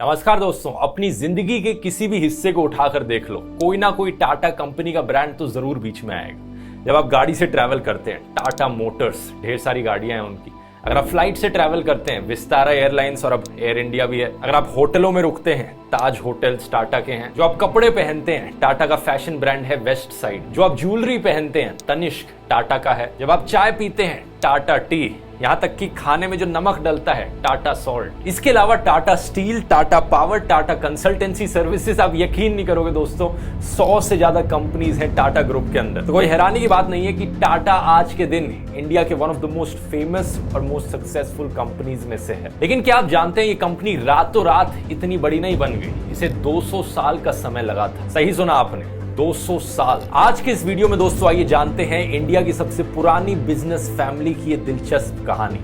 नमस्कार दोस्तों, अपनी जिंदगी के किसी भी हिस्से को उठाकर देख लो, कोई ना कोई टाटा कंपनी का ब्रांड तो जरूर बीच में आएगा। जब आप गाड़ी से ट्रैवल करते हैं, टाटा मोटर्स, ढेर सारी गाड़ियां हैं उनकी। अगर आप फ्लाइट से ट्रैवल करते हैं, विस्तारा एयरलाइंस और अब एयर इंडिया भी है। अगर आप होटलों में रुकते हैं, ताज होटल्स टाटा के हैं। जो आप कपड़े पहनते हैं, टाटा का फैशन ब्रांड है वेस्ट साइड। जो आप ज्वेलरी पहनते हैं, तनिष्क टाटा का है। जब आप चाय पीते हैं, टाटा टी। यहाँ तक कि खाने में जो नमक डलता है, टाटा सॉल्ट। इसके अलावा Tata steel, Tata power, Tata consultancy services, आप यकीन नहीं करोगे दोस्तों, 100 से ज्यादा कंपनीज हैं टाटा ग्रुप के अंदर। तो कोई हैरानी की बात नहीं है कि टाटा आज के दिन इंडिया के one of the most famous और मोस्ट सक्सेसफुल कंपनीज में से है। लेकिन क्या आप जानते हैं ये कंपनी रातों रात इतनी बड़ी नहीं बन गई, इसे 200 साल का समय लगा था। सही सुना आपने, 200 साल। आज के इस वीडियो में दोस्तों आइए जानते हैं इंडिया की सबसे पुरानी बिजनेस फैमिली की ये दिलचस्प कहानी।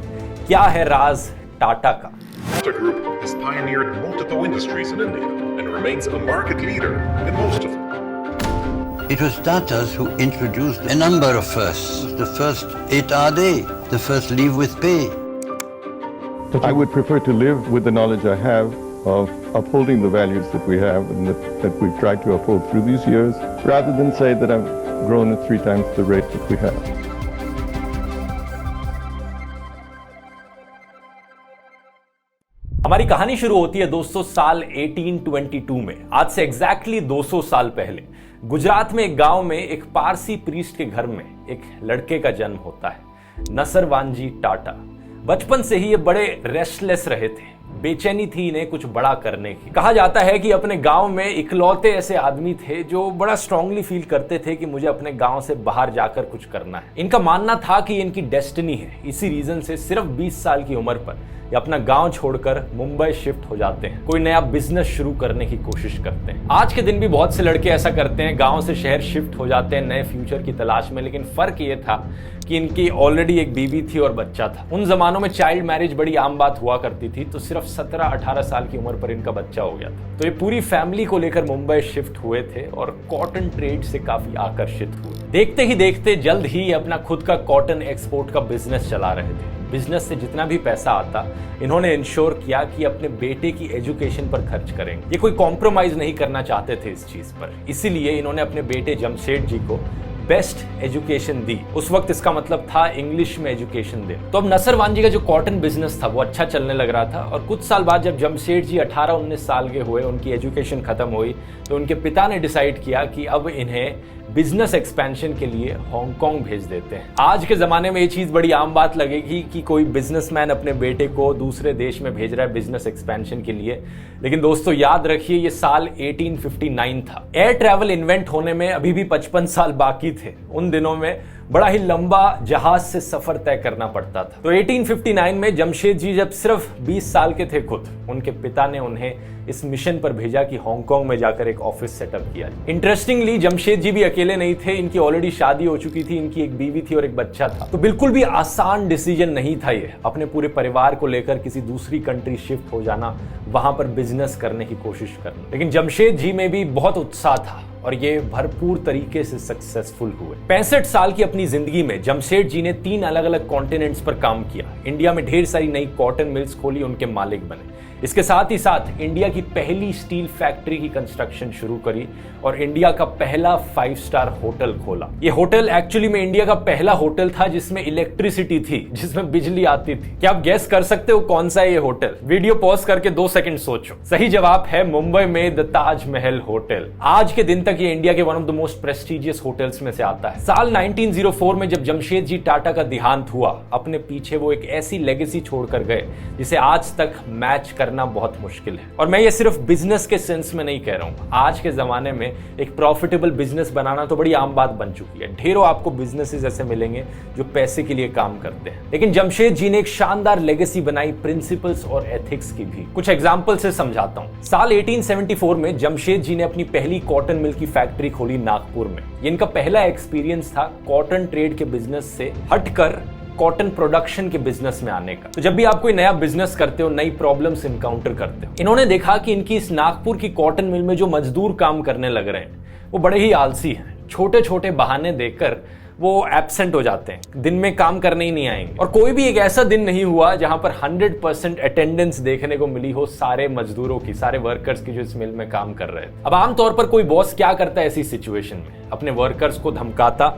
क्या है राज टाटा का? Tata Group has pioneered multiple industries in India and remains a market leader in most of them. It was Tatas who introduced a number of firsts. The first 8-hour day, the first leave with pay. I would prefer to live with the knowledge I have of upholding the values that we have and that we've tried to uphold through these years, rather than say that I've grown at 3 times the rate that we have. हमारी कहानी शुरू होती है दोस्तों साल 1822 में। आज से एग्जैक्टली 200 साल पहले गुजरात में एक गांव में एक पारसी प्रीस्ट के घर में एक लड़के का जन्म होता है, नसरवानजी टाटा। बचपन से ही ये बड़े रेस्टलेस रहे थे, बेचैनी थी इन्हें कुछ बड़ा करने की। कहा जाता है कि अपने गांव में इकलौते ऐसे आदमी थे जो बड़ा स्ट्रांगली फील करते थे कि मुझे अपने गांव से बाहर जाकर कुछ करना है। इनका मानना था कि इनकी डेस्टिनी है। इसी रीजन से सिर्फ 20 साल की उम्र पर ये अपना गांव छोड़कर मुंबई शिफ्ट हो जाते हैं, कोई नया बिजनेस शुरू करने की कोशिश करते हैं। आज के दिन भी बहुत से लड़के ऐसा करते हैं, गांव से शहर शिफ्ट हो जाते हैं नए फ्यूचर की तलाश में। लेकिन फर्क ये था कि इनकी ऑलरेडी एक बीवी थी और बच्चा था। उन जमानों में चाइल्ड मैरिज बड़ी आम बात हुआ करती थी, तो सिर्फ 17-18 साल की उम्र पर इनका बच्चा हो गया था। तो ये पूरी फैमिली को लेकर मुंबई शिफ्ट हुए थे और कॉटन ट्रेड से काफी आकर्षित हुए। देखते ही देखते जल्द ही ये अपना खुद का कॉटन एक्सपोर्ट का बिजनेस चला रहे थे। बिजनेस से जितना भी पैसा आता, इन्होंने इंश्योर किया कि अपने बेटे की एजुकेशन पर खर्च करेंगे। ये कोई कॉम्प्रोमाइज नहीं करना चाहते थे इस चीज पर। इसीलिए इन्होंने अपने बेटे जमशेद जी को बेस्ट एजुकेशन दी। उस वक्त इसका मतलब था इंग्लिश में एजुकेशन दे। तो अब नसरवानजी का जो कॉटन बिजनेस था वो अच्छा चलने लग रहा था। और कुछ साल बाद जब जमशेद जी 18-19 साल के हुए, उनकी एजुकेशन खत्म हुई, तो उनके पिता ने डिसाइड किया कि अब इन्हें बिजनेस एक्सपेंशन के लिए हांगकांग भेज देते हैं। आज के जमाने में ये चीज बड़ी आम बात लगेगी कि कोई बिजनेसमैन अपने बेटे को दूसरे देश में भेज रहा है बिजनेस एक्सपेंशन के लिए। लेकिन दोस्तों याद रखिए, ये साल 1859 था। एयर ट्रैवल इन्वेंट होने में अभी भी 55 साल बाकी थे। उन दिनों में बड़ा ही लंबा जहाज से सफर तय करना पड़ता था। तो 1859 में जमशेद जी जब सिर्फ 20 साल के थे खुद, उनके पिता ने उन्हें इस मिशन पर भेजा कि हांगकांग में जाकर एक ऑफिस सेटअप किया। इंटरेस्टिंगली जमशेद जी भी अकेले नहीं थे, इनकी ऑलरेडी शादी हो चुकी थी, इनकी एक बीवी थी और एक बच्चा था। तो बिल्कुल भी आसान डिसीजन नहीं था ये, अपने पूरे परिवार को लेकर किसी दूसरी कंट्री शिफ्ट हो जाना, वहां पर बिजनेस करने की कोशिश करना। लेकिन जमशेद जी में भी बहुत उत्साह था और ये भरपूर तरीके से सक्सेसफुल हुए। 65 साल की अपनी जिंदगी में जमशेद जी ने 3 अलग अलग कॉन्टिनेंट्स पर काम किया। इंडिया में ढेर सारी नई कॉटन मिल्स खोली, उनके मालिक बने। इसके साथ ही साथ इंडिया की पहली स्टील फैक्ट्री की कंस्ट्रक्शन शुरू करी और इंडिया का पहला 5 स्टार होटल खोला। ये होटल एक्चुअली में इंडिया का पहला होटल था जिसमें इलेक्ट्रिसिटी थी, जिसमें बिजली आती थी। क्या आप गेस कर सकते हो कौन सा है ये होटल? वीडियो पॉज करके 2 सेकंड सोचो। सही जवाब है मुंबई में द ताजमहल होटल। आज के दिन तक ये इंडिया के one of the most prestigious hotels में से आता है। साल 1904 में जब जमशेद जी टाटा का देहांत हुआ, अपने पीछे वो एक ऐसी लेगेसी छोड़कर गए जिसे आज तक मैच करना बहुत मुश्किल है। और मैं ये सिर्फ बिजनेस के सेंस में नहीं कह रहा हूं। आज के जमाने में एक प्रॉफिटेबल बिजनेस बनाना तो बड़ी आम बात बन चुकी है। ढेरों आपको बिजनेसेस ऐसे मिलेंगे जो पैसे के लिए काम करते हैं। लेकिन जमशेद जी ने एक शानदार लेगेसी बनाई, प्रिंसिपल्स और एथिक्स की भी। कुछ एग्जांपल से समझाता हूं। साल 1874 में जमशेद जी ने अपनी पहली कॉटन मिल की फैक्ट्री खोली नागपुर में। ये इनका पहला एक्सपीरियंस था कॉटन ट्रेड के बिजनेस से हटकर कॉटन प्रोडक्शन के बिजनेस में आने का। तो जब भी आप कोई नया बिजनेस करते हो, नई प्रॉब्लम्स इनकाउंटर करते हो, इन्होंने देखा कि इनकी इस नागपुर की कॉटन मिल में जो मजदूर काम करने लग रहे हैं वो बड़े ही आलसी हैं। छोटे छोटे बहाने देकर वो एब्सेंट हो जाते हैं, दिन में काम करने ही नहीं आएंगे। और कोई भी एक ऐसा दिन नहीं हुआ जहां पर 100% अटेंडेंस देखने को मिली हो सारे मजदूरों की, सारे वर्कर्स की जो इस मिल में काम कर रहे थे। अब आमतौर पर कोई बॉस क्या करता है ऐसी सिचुएशन में? अपने वर्कर्स को धमकाता,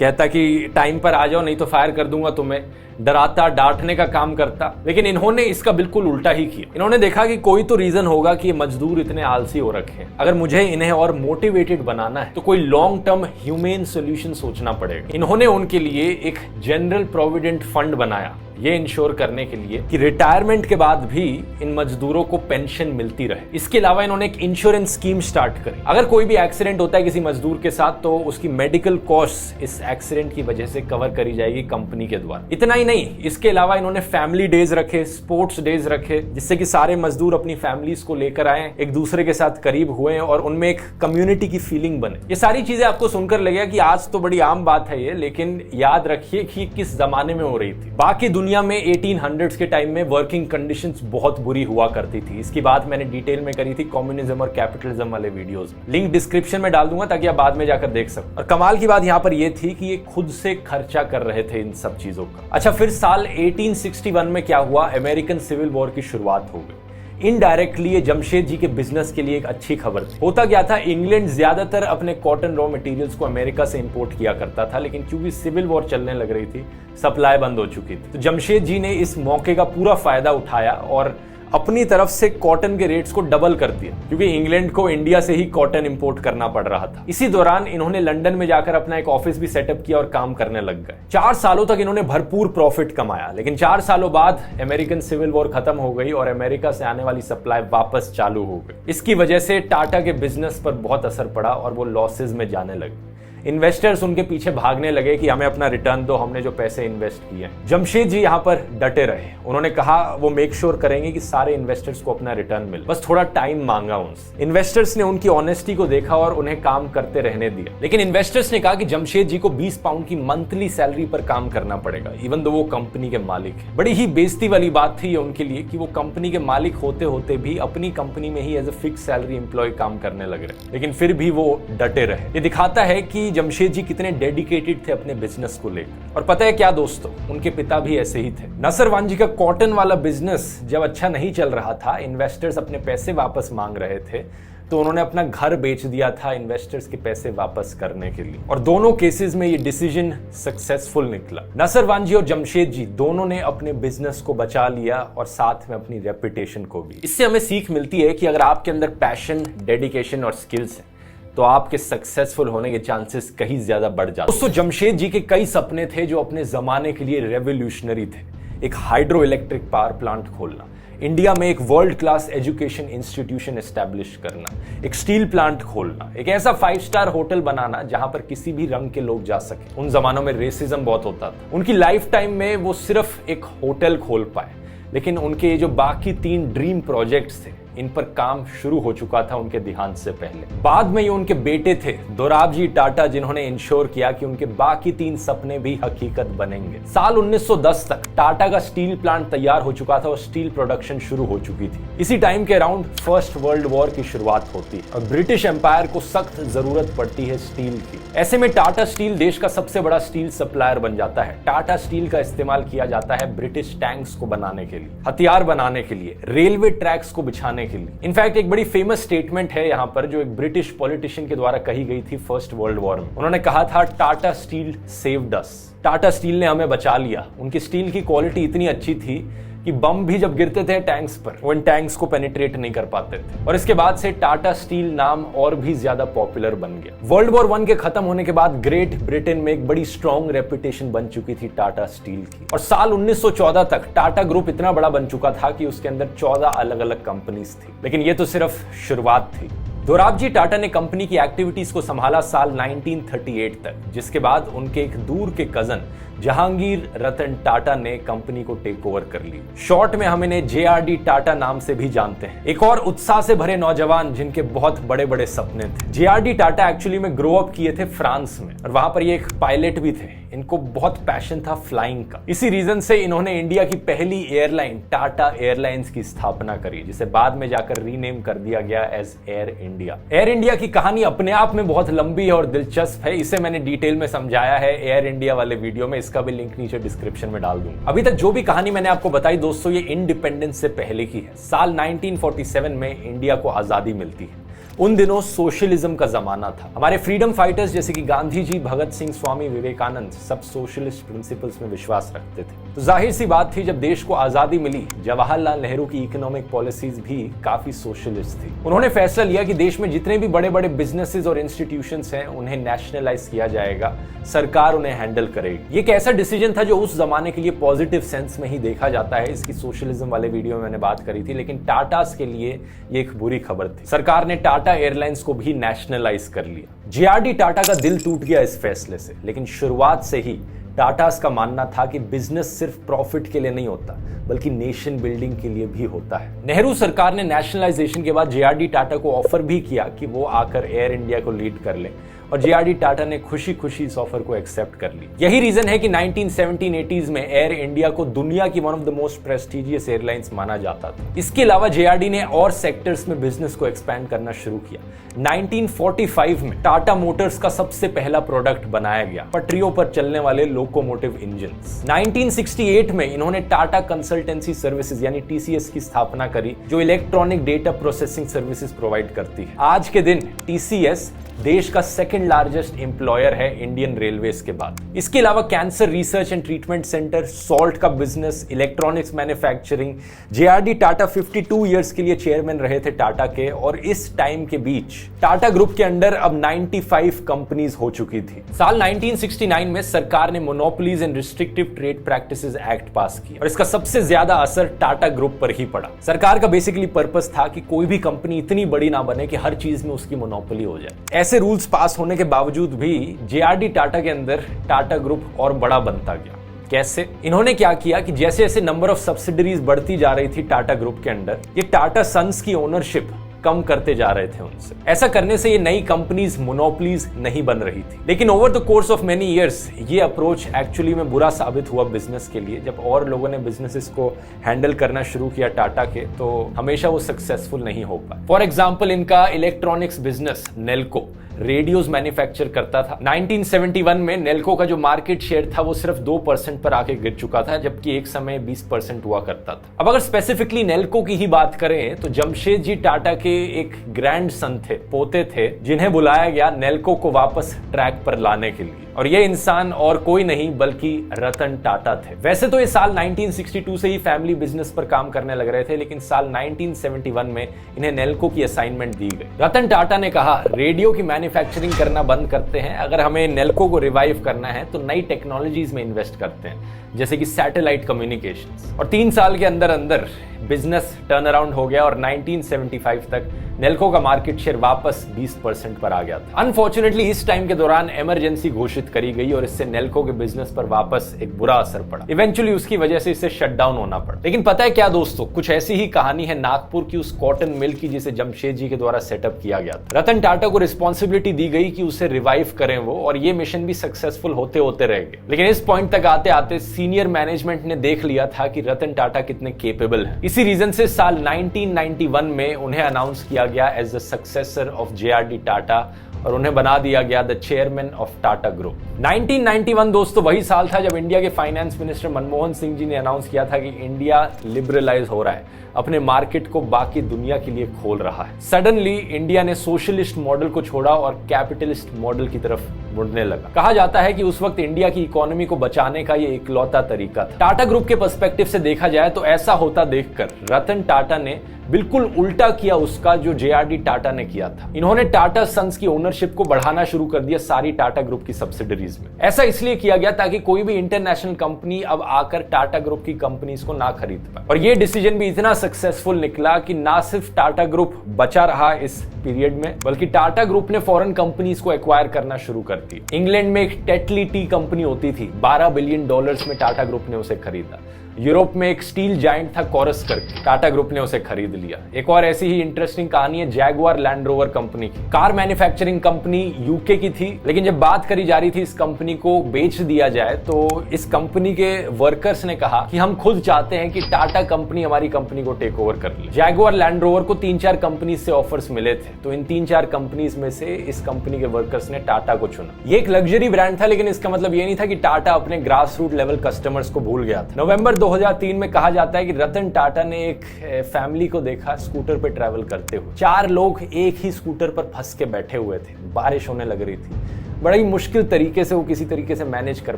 कहता कि टाइम पर आ जाओ नहीं तो फायर कर दूंगा तुम्हें, डराता, डांटने का काम करता। लेकिन इन्होंने इसका बिल्कुल उल्टा ही किया। इन्होंने देखा कि कोई तो रीजन होगा कि ये मजदूर इतने आलसी हो रखे हैं, अगर मुझे इन्हें और मोटिवेटेड बनाना है तो कोई लॉन्ग टर्म ह्यूमेन सोल्यूशन सोचना पड़ेगा। इन्होंने उनके लिए एक जनरल प्रोविडेंट फंड बनाया, ये इंश्योर करने के लिए कि रिटायरमेंट के बाद भी इन मजदूरों को पेंशन मिलती रहे। इसके अलावा इन्होंने एक इंश्योरेंस स्कीम स्टार्ट करी। अगर कोई भी एक्सीडेंट होता है किसी मजदूर के साथ तो उसकी मेडिकल कॉस्ट इस एक्सीडेंट की वजह से कवर करी जाएगी कंपनी के द्वारा। इतना ही नहीं, इसके अलावा इन्होंने फैमिली डेज रखे, स्पोर्ट्स डेज रखे, जिससे कि सारे मजदूर अपनी फैमिलीज को लेकर आए, एक दूसरे के साथ करीब हुए और उनमें एक कम्युनिटी की फीलिंग बने। ये सारी चीजें आपको सुनकर लगेगा कि आज तो बड़ी आम बात है ये, लेकिन याद रखिए कि किस जमाने में हो रही थी। बाकी दुनिया में 1800s के टाइम में वर्किंग कंडीशंस बहुत बुरी हुआ करती थी। इसकी बात मैंने डिटेल में करी थी कम्युनिज्म और कैपिटलिज्म वाले वीडियोस में, लिंक डिस्क्रिप्शन में डाल दूंगा ताकि आप बाद में जाकर देख सको। और कमाल की बात यहां पर यह थी कि ये खुद से खर्चा कर रहे थे इन सब चीजों का। अच्छा, फिर साल 1861 में क्या हुआ? अमेरिकन सिविल वॉर की शुरुआत हो गई। इनडायरेक्टली ये जमशेद जी के बिजनेस के लिए एक अच्छी खबर थी। होता क्या था, इंग्लैंड ज्यादातर अपने कॉटन रॉ मटेरियल्स को अमेरिका से इंपोर्ट किया करता था, लेकिन क्योंकि सिविल वॉर चलने लग रही थी, सप्लाई बंद हो चुकी थी। तो जमशेद जी ने इस मौके का पूरा फायदा उठाया और अपनी तरफ से कॉटन के रेट्स को डबल कर दिया, क्योंकि इंग्लैंड को इंडिया से ही कॉटन इंपोर्ट करना पड़ रहा था। इसी दौरान इन्होंने लंदन में जाकर अपना एक ऑफिस भी सेटअप किया और काम करने लग गए। 4 सालों तक इन्होंने भरपूर प्रॉफिट कमाया, लेकिन 4 सालों बाद अमेरिकन सिविल वॉर खत्म हो गई और अमेरिका से आने वाली सप्लाई वापस चालू हो गई। इसकी वजह से टाटा के बिजनेस पर बहुत असर पड़ा और वो लॉसेज में जाने लगे। इन्वेस्टर्स उनके पीछे भागने लगे कि हमें अपना रिटर्न दो, हमने जो पैसे इन्वेस्ट किए। जमशेद जी यहाँ पर डटे रहे। उन्होंने कहा वो मेक श्योर करेंगे कि सारे इन्वेस्टर्स को अपना रिटर्न मिले, बस थोड़ा टाइम मांगा उनसे। इन्वेस्टर्स ने उनकी ऑनेस्टी को देखा और उन्हें काम करते रहने दिया। लेकिन इन्वेस्टर्स ने कहा कि जमशेद जी को 20 पाउंड की मंथली सैलरी पर काम करना पड़ेगा, इवन दो वो कंपनी के मालिक है। बड़ी ही बेइज्जती वाली बात थी उनके लिए कि वो कंपनी के मालिक होते होते भी अपनी कंपनी में ही as a fix salary employ काम करने लग रहे, लेकिन फिर भी वो डटे रहे। ये दिखाता है कि जमशेद जी कितने डेडिकेटेड थे अपने बिजनेस को लेकर। और पता है क्या दोस्तों, उनके पिता भी ऐसे ही थे। नसरवान जी का कॉटन वाला बिजनेस जब अच्छा नहीं चल रहा था, इन्वेस्टर्स अपने पैसे वापस मांग रहे थे, तो उन्होंने अपना घर बेच दिया था इन्वेस्टर्स के पैसे वापस करने के लिए। और दोनों केसेस में ये डिसीजन सक्सेसफुल निकला। नसरवान जी और जमशेद जी दोनों ने अपने बिजनेस को बचा लिया और साथ में अपनी रेपुटेशन को भी। इससे हमें सीख मिलती है कि अगर आपके अंदर पैशन, डेडिकेशन और स्किल्स है तो आपके सक्सेसफुल होने के चांसेस कहीं ज्यादा बढ़ जाते हैं। दोस्तों, जमशेद जी के कई सपने थे जो अपने जमाने के लिए रेवोल्यूशनरी थे। एक हाइड्रो इलेक्ट्रिक पावर प्लांट खोलना, इंडिया में एक world class education institution establish करना, एक स्टील प्लांट खोलना, एक ऐसा 5 स्टार होटल बनाना जहां पर किसी भी रंग के लोग जा सके। उन जमानों में रेसिज्म बहुत होता था। उनकी लाइफ टाइम में वो सिर्फ एक होटल खोल पाए, लेकिन उनके जो बाकी 3 ड्रीम प्रोजेक्ट्स थे, इन पर काम शुरू हो चुका था उनके देहांत से पहले। बाद में ये उनके बेटे थे दोराबजी टाटा, जिन्होंने इंश्योर किया कि उनके बाकी 3 सपने भी हकीकत बनेंगे। साल 1910 तक टाटा का स्टील प्लांट तैयार हो चुका था और स्टील प्रोडक्शन शुरू हो चुकी थी। इसी टाइम के अराउंड फर्स्ट वर्ल्ड वॉर की शुरुआत होती है और ब्रिटिश एम्पायर को सख्त जरूरत पड़ती है स्टील की। ऐसे में टाटा स्टील देश का सबसे बड़ा स्टील सप्लायर बन जाता है। टाटा स्टील का इस्तेमाल किया जाता है ब्रिटिश टैंक्स को बनाने के लिए, हथियार बनाने के लिए, रेलवे ट्रैक्स को बिछाने के लिए। इनफैक्ट एक बड़ी फेमस स्टेटमेंट है यहाँ पर जो एक ब्रिटिश पॉलिटिशियन के द्वारा कही गई थी फर्स्ट वर्ल्ड वॉर में। उन्होंने कहा था, Tata steel saved us. Tata steel ने हमें बचा लिया। उनकी स्टील की क्वालिटी इतनी अच्छी थी कि बम भी जब गिरते थे टैंक्स पर, वो इन टैंक्स को पेनिट्रेट नहीं कर पाते थे। और इसके बाद से टाटा स्टील नाम और भी ज्यादा पॉपुलर बन गया। वर्ल्ड वॉर 1 के खत्म होने के बाद ग्रेट ब्रिटेन में एक बड़ी स्ट्रॉन्ग रेपुटेशन बन चुकी थी टाटा स्टील की। और साल 1914 तक टाटा ग्रुप इतना बड़ा बन चुका था कि उसके अंदर 14 अलग अलग कंपनीज थी। लेकिन ये तो सिर्फ शुरुआत थी। दोराबजी टाटा ने कंपनी की एक्टिविटीज को संभाला साल 1938 तक, जिसके बाद उनके एक दूर के कजन जहांगीर रतन टाटा ने कंपनी को टेक ओवर कर ली। शॉर्ट में हम इन्हें JRD टाटा नाम से भी जानते हैं। एक और उत्साह से भरे नौजवान जिनके बहुत बड़े बड़े सपने थे। JRD टाटा एक्चुअली में ग्रो अप किए थे फ्रांस में और वहां पर ये एक पायलट भी थे। इनको बहुत पैशन था फ्लाइंग का। इसी रीजन से इन्होंने इंडिया की पहली एयरलाइन टाटा एयरलाइंस की स्थापना करी, जिसे बाद में जाकर रीनेम कर दिया गया as Air India. Air India की कहानी अपने आप में बहुत लंबी है और दिलचस्प है। इसे मैंने डिटेल में समझाया है एयर इंडिया वाले वीडियो में, इसका भी लिंक नीचे डिस्क्रिप्शन में डाल दूंगा। अभी तक जो भी कहानी मैंने आपको बताई दोस्तों, ये इंडिपेंडेंस से पहले की है। साल 1947 में इंडिया को आजादी मिलती है। उन दिनों सोशलिज्म का जमाना था। हमारे फ्रीडम फाइटर्स जैसे कि गांधी जी, भगत सिंह, स्वामी विवेकानंद सब सोशलिस्ट प्रिंसिपल्स में विश्वास रखते थे। तो जाहिर सी बात थी, जब देश को आजादी मिली, जवाहरलाल नेहरू की इकोनॉमिक पॉलिसीज भी काफी सोशलिस्ट थी। उन्होंने फैसला लिया कि देश में जितने भी बड़े बड़े बिजनेसेस और इंस्टीट्यूशंस हैं उन्हें नेशनलाइज किया जाएगा, सरकार उन्हें हैंडल करेगी। ये एक ऐसा डिसीजन था जो उस जमाने के लिए पॉजिटिव सेंस में ही देखा जाता है। इसकी सोशलिज्म वाले वीडियो में मैंने बात करी थी, लेकिन टाटास के लिए ये एक बुरी खबर थी। सरकार ने टाटा एयरलाइंस को भी नेशनलाइज कर लिया। JRD टाटा का दिल टूट गया इस फैसले से, लेकिन शुरुआत से ही टाटास का मानना था कि बिजनेस सिर्फ प्रॉफिट के लिए नहीं होता, बल्कि नेशन बिल्डिंग के लिए भी होता है। नेहरू सरकार ने नेशनलाइजेशन के बाद JRD टाटा को ऑफर भी किया कि वो आकर एयर इंडिया को लीड कर ले, और JRD टाटा ने खुशी खुशी इस ऑफर को एक्सेप्ट कर ली। यही रीजन है कि 1970-80s में एयर इंडिया को दुनिया की one of the most prestigious airlines माना जाता था। इसके अलावा JRD ने और सेक्टर्स में बिजनेस को एक्सपैंड करना शुरू किया। 1945 में टाटा मोटर्स का सबसे पहला प्रोडक्ट बनाया गया, पटरियों पर चलने वाले लोकोमोटिव इंजन्स। 1968 में इन्होंने टाटा कंसल्टेंसी सर्विसेज यानी TCS की स्थापना करी, जो electronic data processing services provide करती है। आज के दिन TCS देश का सेकंड लार्जेस्ट एम्प्लॉयर है इंडियन रेलवेज के बाद। इसके अलावा cancer research and treatment centre, salt का business, electronics manufacturing. JRD Tata 52 years के लिए चेयरमैन रहे थे टाटा के, और इस टाइम के बीच टाटा ग्रुप के अंडर अब 95 कंपनीज हो चुकी थी। साल 1969 में सरकार ने monopolies and restrictive trade practices act पास किया, और इसका सबसे ज्यादा असर टाटा ग्रुप पर ही पड़ा। सरकार का बेसिकली पर्पस था कि कोई भी कंपनी इतनी बड़ी ना बने कि हर चीज में उसकी मोनोपोली हो जाए। ऐसे रूल्स पास होने के बावजूद भी JRD टाटा के अंदर टाटा ग्रुप और बड़ा बनता गया। कैसे? इन्होंने क्या किया कि जैसे जैसे नंबर ऑफ सब्सिडरीज बढ़ती जा रही थी टाटा ग्रुप के अंदर, ये टाटा सन्स की ओनरशिप कम करते जा रहे थे उनसे। ऐसा करने से ये नई कंपनीज मोनोपोलीज नहीं बन रही थी। लेकिन over the course of many years ये अप्रोच एक्चुअली में बुरा साबित हुआ बिजनेस के लिए। जब और लोगों ने बिजनेसेस को हैंडल करना शुरू किया टाटा के, तो हमेशा वो सक्सेसफुल नहीं हो पाए। फॉर एग्जाम्पल, इनका electronics business Nelco radios manufacture करता था। 1971 में नेल्को का जो मार्केट शेयर था वो सिर्फ 2% पर आके गिर चुका था, जबकि एक समय 20% हुआ करता था। अब अगर स्पेसिफिकली नेल्को की ही बात करें तो जमशेदजी टाटा के एक ग्रैंड सन थे, पोते थे, जिन्हें बुलाया गया नेल्को को वापस ट्रैक पर लाने के लिए, और ये इंसान और कोई नहीं बल्कि रतन टाटा थे। वैसे तो ये साल 1962 से ही फैमिली बिजनेस पर काम करने लग रहे थे, लेकिन साल 1971 में इन्हें नेल्को की असाइनमेंट दी गई। रतन टाटा ने कहा, रेडियो की मैन्युफैक्चरिंग करना बंद करते हैं, अगर हमें नेल्को को रिवाइव करना है तो नई टेक्नोलॉजीज में इन्वेस्ट करते हैं, जैसे कि सैटेलाइट कम्युनिकेशंस। और 3 साल के अंदर अंदर बिजनेस टर्न अराउंड हो गया और 1975 तक नेल्को का मार्केट शेयर वापस 20% पर आ गया था। अनफॉर्चुनेटली इस टाइम के दौरान इमरजेंसी घोषित करी गई और इससे नेल्को के बिजनेस पर वापस एक बुरा असर पड़ा। इवेंचुअली उसकी वजह से इसे शट डाउन होना पड़ा। लेकिन पता है क्या दोस्तों, कुछ ऐसी ही कहानी है नागपुर की उस कॉटन मिल की, जिसे जमशेद जी के द्वारा सेटअप किया गया था। रतन टाटा को रिस्पॉन्सिबिलिटी दी गई कि उसे रिवाइव करें वो, और ये मिशन भी सक्सेसफुल होते होते रह गए। लेकिन इस पॉइंट तक आते आते सीनियर मैनेजमेंट ने देख लिया था कि रतन टाटा कितने केपेबल हैं। इसी रीजन से साल 1991 में उन्हें अनाउंस किया गया as the successor of JRD Tata, और उन्हें बना दिया गया the chairman of Tata group. 1991 दोस्तों वही साल था जब इंडिया के फाइनेंस मिनिस्टर मनमोहन सिंह जी ने अनाउंस किया था कि इंडिया लिबरलाइज हो रहा है, अपने मार्केट को बाकी दुनिया के लिए खोल रहा है। सडनली इंडिया ने सोशलिस्ट मॉडल को छोड़ा और कैपिटलिस्ट मॉडल की तरफ मुड़ने लगा। कहा जाता है कि उस वक्त इंडिया की इकोनॉमी को बचाने का ये इकलौता तरीका था। टाटा ग्रुप के पर्सपेक्टिव से देखा जाए तो ऐसा होता देखकर रतन टाटा ने बिल्कुल उल्टा किया उसका जो जेआरडी टाटा ने किया था। इन्होंने टाटा सन्स की ओनरशिप को बढ़ाना शुरू कर दिया सारी टाटा ग्रुप की सब्सिडरीज में। ऐसा इसलिए किया गया ताकि कोई भी इंटरनेशनल कंपनी अब आकर टाटा ग्रुप की कंपनीज को ना खरीद पाए। और ये डिसीजन भी इतना सक्सेसफुल निकला कि ना सिर्फ टाटा ग्रुप बचा रहा इस पीरियड में, बल्कि टाटा ग्रुप ने फॉरेन कंपनीज को एक्वायर करना शुरू कर दिया। इंग्लैंड में एक टेटली टी कंपनी होती थी, $12 बिलियन में टाटा ग्रुप ने उसे खरीदा। यूरोप में एक स्टील जायंट था कोरस करके, टाटा ग्रुप ने उसे खरीद लिया। एक और ऐसी ही इंटरेस्टिंग कहानी है जैगुआर लैंड रोवर कंपनी की। कार मैन्युफैक्चरिंग कंपनी यूके की थी, लेकिन जब बात करी जा रही थी इस कंपनी को बेच दिया जाए तो इस कंपनी के वर्कर्स ने कहा कि हम खुद चाहते हैं कि टाटा कंपनी हमारी कंपनी को टेक ओवर कर ले। जैगुआर लैंड रोवर को 3-4 कंपनी से ऑफर्स मिले थे, तो इन 3-4 कंपनीज में से इस कंपनी के वर्कर्स ने टाटा को चुना। ये एक लग्जरी ब्रांड था, लेकिन इसका मतलब ये नहीं था कि टाटा अपने ग्रास रूट लेवल कस्टमर्स को भूल गया था। नवंबर 2003 में कहा जाता है कि रतन टाटा ने एक फैमिली को देखा स्कूटर पे ट्रैवल करते हुए। 4 लोग एक ही स्कूटर पर फंस के बैठे हुए थे, बारिश होने लग रही थी, बड़ा ही मुश्किल तरीके से वो किसी तरीके से मैनेज कर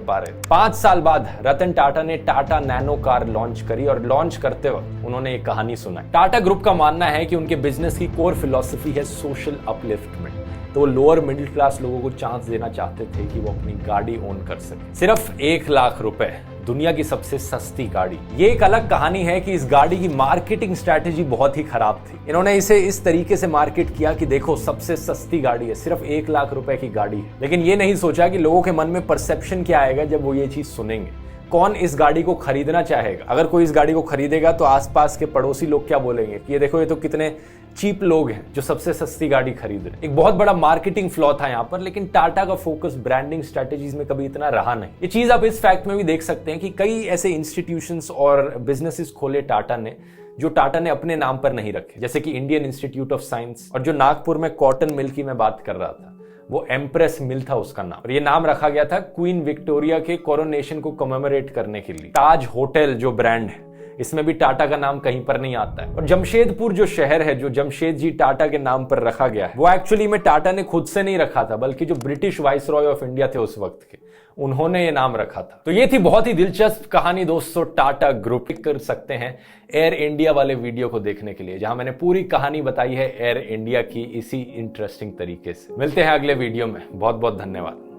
पा रहे थे। 5 साल बाद रतन टाटा ने टाटा नैनो कार लॉन्च करी और लॉन्च करते वक्त उन्होंने एक कहानी सुनाई। टाटा ग्रुप का मानना है कि उनके बिजनेस की कोर फिलॉसफी है सोशल अपलिफ्टमेंट। तो वो लोअर मिडिल क्लास लोगों को चांस देना चाहते थे कि वो अपनी गाड़ी ओन कर सके। सिर्फ 1 लाख रुपए, दुनिया की सबसे सस्ती गाड़ी। ये एक अलग कहानी है कि इस गाड़ी की मार्केटिंग स्ट्रैटेजी बहुत ही खराब थी। इन्होंने इसे इस तरीके से मार्केट किया कि देखो सबसे सस्ती गाड़ी है, सिर्फ 1 लाख रुपए की गाड़ी है। लेकिन ये नहीं सोचा कि लोगों के मन में परसेप्शन क्या आएगा जब वो ये चीज सुनेंगे। कौन इस गाड़ी को खरीदना चाहेगा? अगर कोई इस गाड़ी को खरीदेगा तो आसपास के पड़ोसी लोग क्या बोलेंगे कि ये देखो ये तो कितने चीप लोग हैं जो सबसे सस्ती गाड़ी खरीद रहे। एक बहुत बड़ा मार्केटिंग फ्लॉ था यहाँ पर, लेकिन टाटा का फोकस ब्रांडिंग स्ट्रेटेजीज में कभी इतना रहा नहीं। ये चीज आप इस फैक्ट में भी देख सकते हैं कि कई ऐसे इंस्टीट्यूशंस और बिजनेसेस खोले टाटा ने जो टाटा ने अपने नाम पर नहीं रखे, जैसे कि इंडियन इंस्टीट्यूट ऑफ साइंस, और जो नागपुर में कॉटन मिल की मैं बात कर रहा था वो एम्प्रेस मिल था उसका नाम, और ये नाम रखा गया था क्वीन विक्टोरिया के कोरोनेशन को कमेमोरेट करने के लिए। ताज होटल जो ब्रांड है इसमें भी टाटा का नाम कहीं पर नहीं आता है। और जमशेदपुर जो शहर है जो जमशेद जी टाटा के नाम पर रखा गया है, वो एक्चुअली में टाटा ने खुद से नहीं रखा था, बल्कि जो ब्रिटिश वाइसरॉय ऑफ इंडिया थे उस वक्त के, उन्होंने ये नाम रखा था। तो ये थी बहुत ही दिलचस्प कहानी दोस्तों टाटा ग्रुप। कर सकते हैं एयर इंडिया वाले वीडियो को देखने के लिए, जहां मैंने पूरी कहानी बताई है एयर इंडिया की इसी इंटरेस्टिंग तरीके से। मिलते हैं अगले वीडियो में, बहुत बहुत धन्यवाद।